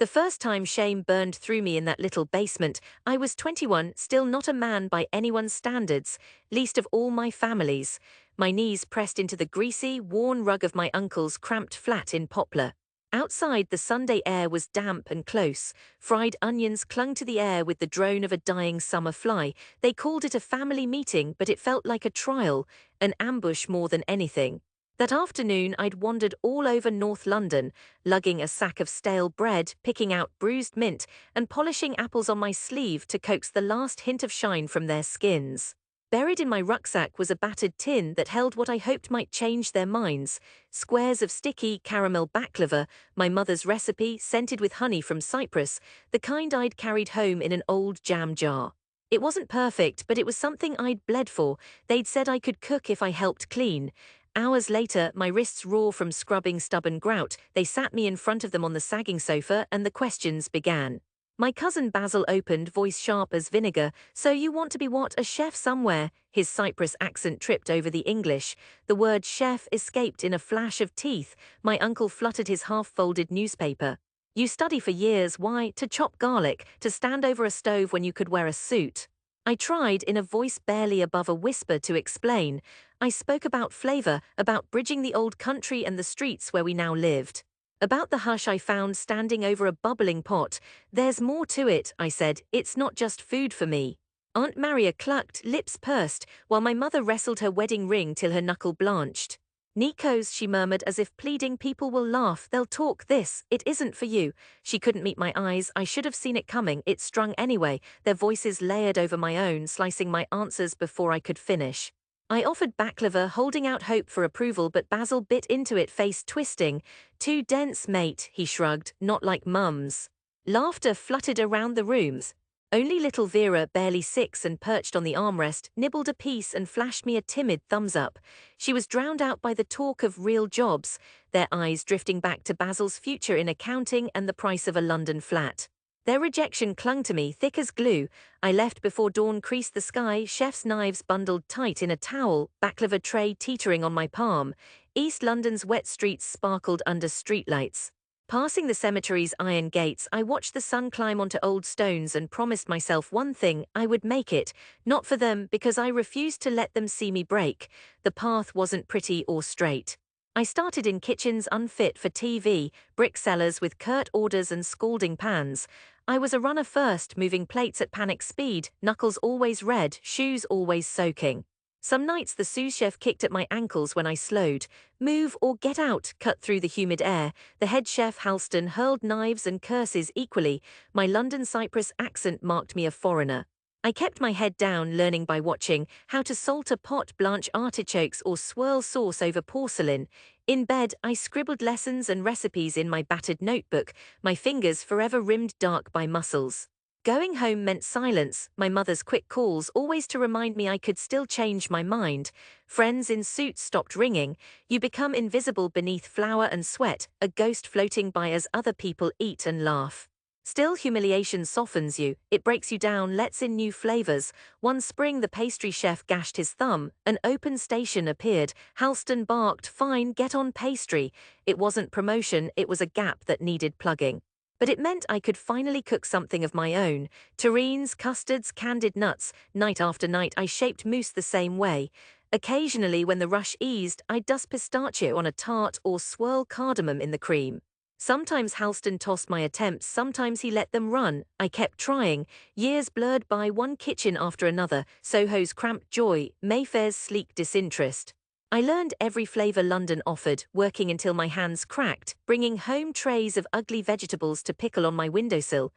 The first time shame burned through me in that little basement, I was 21, still not a man by anyone's standards, least of all my family's. My knees pressed into the greasy, worn rug of my uncle's cramped flat in Poplar. Outside, the Sunday air was damp and close. Fried onions clung to the air with the drone of a dying summer fly. They called it a family meeting, but it felt like a trial, an ambush more than anything. That afternoon, I'd wandered all over North London, lugging a sack of stale bread, picking out bruised mint, and polishing apples on my sleeve to coax the last hint of shine from their skins. Buried in my rucksack was a battered tin that held what I hoped might change their minds: squares of sticky caramel baklava, my mother's recipe, scented with honey from Cyprus, the kind I'd carried home in an old jam jar. It wasn't perfect, but it was something I'd bled for. They'd said I could cook if I helped clean. Hours later, my wrists raw from scrubbing stubborn grout, they sat me in front of them on the sagging sofa, and the questions began. My cousin Basil opened, voice sharp as vinegar. "So you want to be what, a chef somewhere?" His Cyprus accent tripped over the English. The word chef escaped in a flash of teeth. My uncle fluttered his half-folded newspaper. "You study for years, why? To chop garlic, to stand over a stove when you could wear a suit." I tried, in a voice barely above a whisper, to explain. I spoke about flavor, about bridging the old country and the streets where we now lived. About the hush I found standing over a bubbling pot. "There's more to it," I said. "It's not just food for me." Aunt Maria clucked, lips pursed, while my mother wrestled her wedding ring till her knuckle blanched. "Nikos," she murmured, as if pleading, "people will laugh, they'll talk. It isn't for you." She couldn't meet my eyes. I should have seen it coming. It strung anyway, their voices layered over my own, slicing my answers before I could finish. I offered baklava, holding out hope for approval, but Basil bit into it, face twisting. "Too dense, mate," he shrugged, "not like Mum's." Laughter fluttered around the rooms. Only little Vera, barely 6 and perched on the armrest, nibbled a piece and flashed me a timid thumbs up. She was drowned out by the talk of real jobs, their eyes drifting back to Basil's future in accounting and the price of a London flat. Their rejection clung to me, thick as glue. I left before dawn creased the sky, chef's knives bundled tight in a towel, baklava tray teetering on my palm. East London's wet streets sparkled under streetlights. Passing the cemetery's iron gates, I watched the sun climb onto old stones and promised myself one thing: I would make it. Not for them, because I refused to let them see me break. The path wasn't pretty or straight. I started in kitchens unfit for TV, brick cellars with curt orders and scalding pans. I was a runner first, moving plates at panic speed, knuckles always red, shoes always soaking. Some nights the sous chef kicked at my ankles when I slowed. "Move or get out," cut through the humid air. The head chef, Halston, hurled knives and curses equally. My London Cyprus accent marked me a foreigner. I kept my head down, learning by watching: how to salt a pot, blanch artichokes, or swirl sauce over porcelain. In bed, I scribbled lessons and recipes in my battered notebook, my fingers forever rimmed dark by muscles. Going home meant silence, my mother's quick calls always to remind me I could still change my mind. Friends in suits stopped ringing. You become invisible beneath flour and sweat, a ghost floating by as other people eat and laugh. Still, humiliation softens you, it breaks you down, lets in new flavors. One spring the pastry chef gashed his thumb, an open station appeared. Halston barked, "Fine, get on pastry." It wasn't promotion, it was a gap that needed plugging. But it meant I could finally cook something of my own. Terrines, custards, candied nuts. Night after night I shaped mousse the same way. Occasionally, when the rush eased, I'd dust pistachio on a tart or swirl cardamom in the cream. Sometimes Halston tossed my attempts, sometimes he let them run. I kept trying. Years blurred by, one kitchen after another, Soho's cramped joy, Mayfair's sleek disinterest. I learned every flavor London offered, working until my hands cracked, bringing home trays of ugly vegetables to pickle on my windowsill.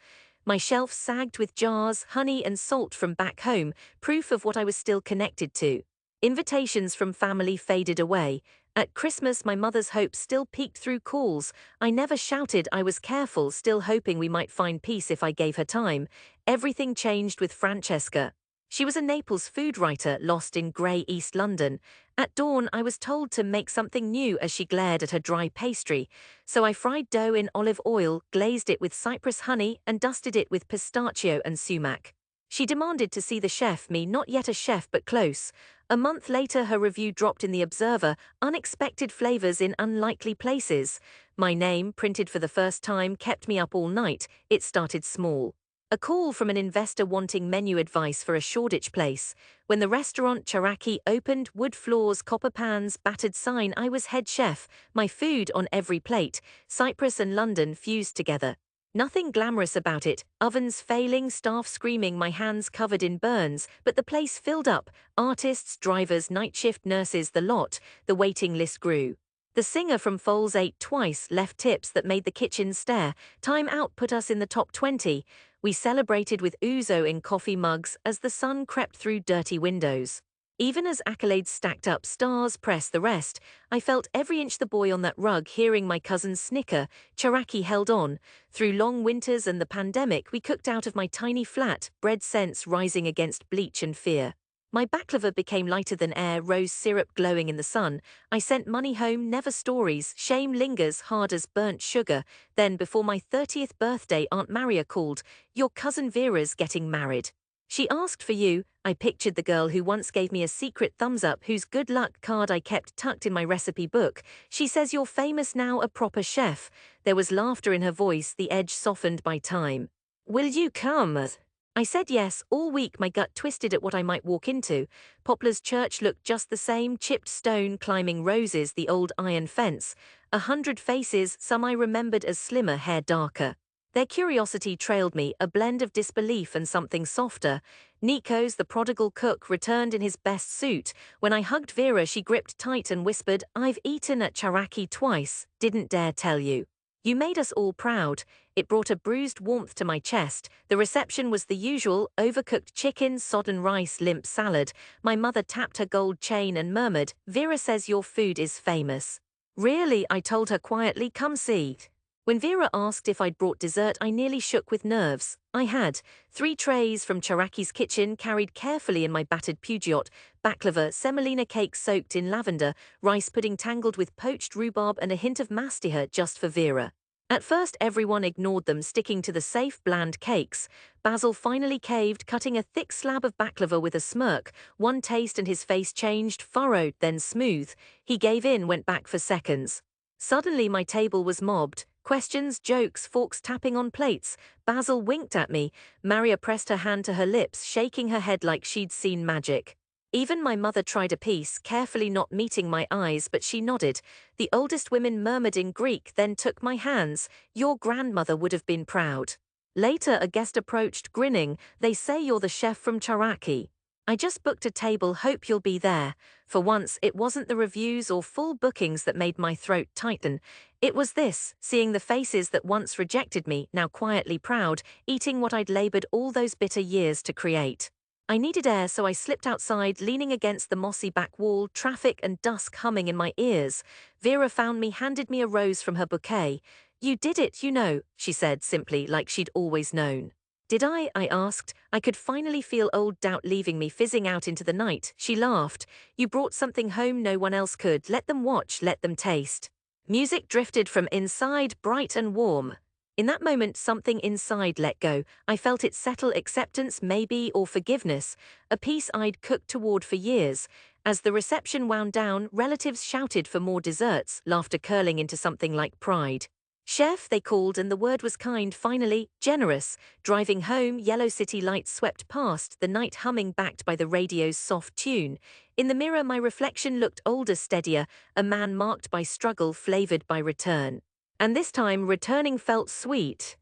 My shelf sagged with jars, honey and salt from back home, proof of what I was still connected to. Invitations from family faded away. At Christmas, my mother's hopes still peeked through calls. I never shouted, I was careful, still hoping we might find peace if I gave her time. Everything changed with Francesca. She was a Naples food writer, lost in grey East London. At dawn, I was told to make something new as she glared at her dry pastry. So I fried dough in olive oil, glazed it with Cyprus honey, and dusted it with pistachio and sumac. She demanded to see the chef, me not yet a chef but close. A month later her review dropped in the Observer, unexpected flavors in unlikely places. My name, printed for the first time, kept me up all night. It started small. A call from an investor wanting menu advice for a Shoreditch place. When the restaurant Charaki opened, wood floors, copper pans, battered sign, I was head chef, my food on every plate. Cyprus and London fused together. Nothing glamorous about it, ovens failing, staff screaming, my hands covered in burns, but the place filled up, artists, drivers, night shift nurses, the lot. The waiting list grew. The singer from Foles ate twice, left tips that made the kitchen stare. Time Out put us in the top 20. We celebrated with ouzo in coffee mugs as the sun crept through dirty windows. Even as accolades stacked up, stars pressed the rest. I felt every inch the boy on that rug, hearing my cousins snicker. Charaki held on. Through long winters and the pandemic, we cooked out of my tiny flat, bread scents rising against bleach and fear. My baklava became lighter than air, rose syrup glowing in the sun. I sent money home, never stories. Shame lingers, hard as burnt sugar. Then, before my 30th birthday, Aunt Maria called. Your cousin Vera's getting married. She asked for you. I pictured the girl who once gave me a secret thumbs up, whose good luck card I kept tucked in my recipe book. She says you're famous now, a proper chef. There was laughter in her voice, the edge softened by time. Will you come? I said yes. All week my gut twisted at what I might walk into. Poplar's church looked just the same, chipped stone, climbing roses, the old iron fence. 100 faces, some I remembered as slimmer, hair darker. Their curiosity trailed me, a blend of disbelief and something softer. Nikos, the prodigal cook, returned in his best suit. When I hugged Vera, she gripped tight and whispered, I've eaten at Charaki twice, didn't dare tell you. You made us all proud. It brought a bruised warmth to my chest. The reception was the usual, overcooked chicken, sodden rice, limp salad. My mother tapped her gold chain and murmured, Vera says your food is famous. Really, I told her quietly, come see. When Vera asked if I'd brought dessert, I nearly shook with nerves. I had. 3 trays from Charaki's kitchen carried carefully in my battered pugiot, baklava, semolina cake soaked in lavender, rice pudding tangled with poached rhubarb and a hint of mastiha just for Vera. At first everyone ignored them, sticking to the safe, bland cakes. Basil finally caved, cutting a thick slab of baklava with a smirk. One taste and his face changed, furrowed, then smooth. He gave in, went back for seconds. Suddenly my table was mobbed. Questions, jokes, forks tapping on plates. Basil winked at me. Maria pressed her hand to her lips, shaking her head like she'd seen magic. Even my mother tried a piece, carefully not meeting my eyes, but she nodded. The oldest women murmured in Greek, then took my hands. Your grandmother would have been proud. Later a guest approached, grinning. They say you're the chef from Charaki. I just booked a table, hope you'll be there. For once, it wasn't the reviews or full bookings that made my throat tighten. It was this, seeing the faces that once rejected me, now quietly proud, eating what I'd labored all those bitter years to create. I needed air, so I slipped outside, leaning against the mossy back wall, traffic and dusk humming in my ears. Vera found me, handed me a rose from her bouquet. You did it, you know, she said simply, like she'd always known. Did I asked. I could finally feel old doubt leaving me, fizzing out into the night. She laughed. You brought something home no one else could. Let them watch, let them taste. Music drifted from inside, bright and warm. In that moment, something inside let go. I felt it settle, acceptance, maybe, or forgiveness, a peace I'd cooked toward for years. As the reception wound down, relatives shouted for more desserts, laughter curling into something like pride. Chef, they called, and the word was kind, finally, generous. Driving home, yellow city lights swept past, the night humming backed by the radio's soft tune. In the mirror, my reflection looked older, steadier, a man marked by struggle, flavored by return. And this time, returning felt sweet.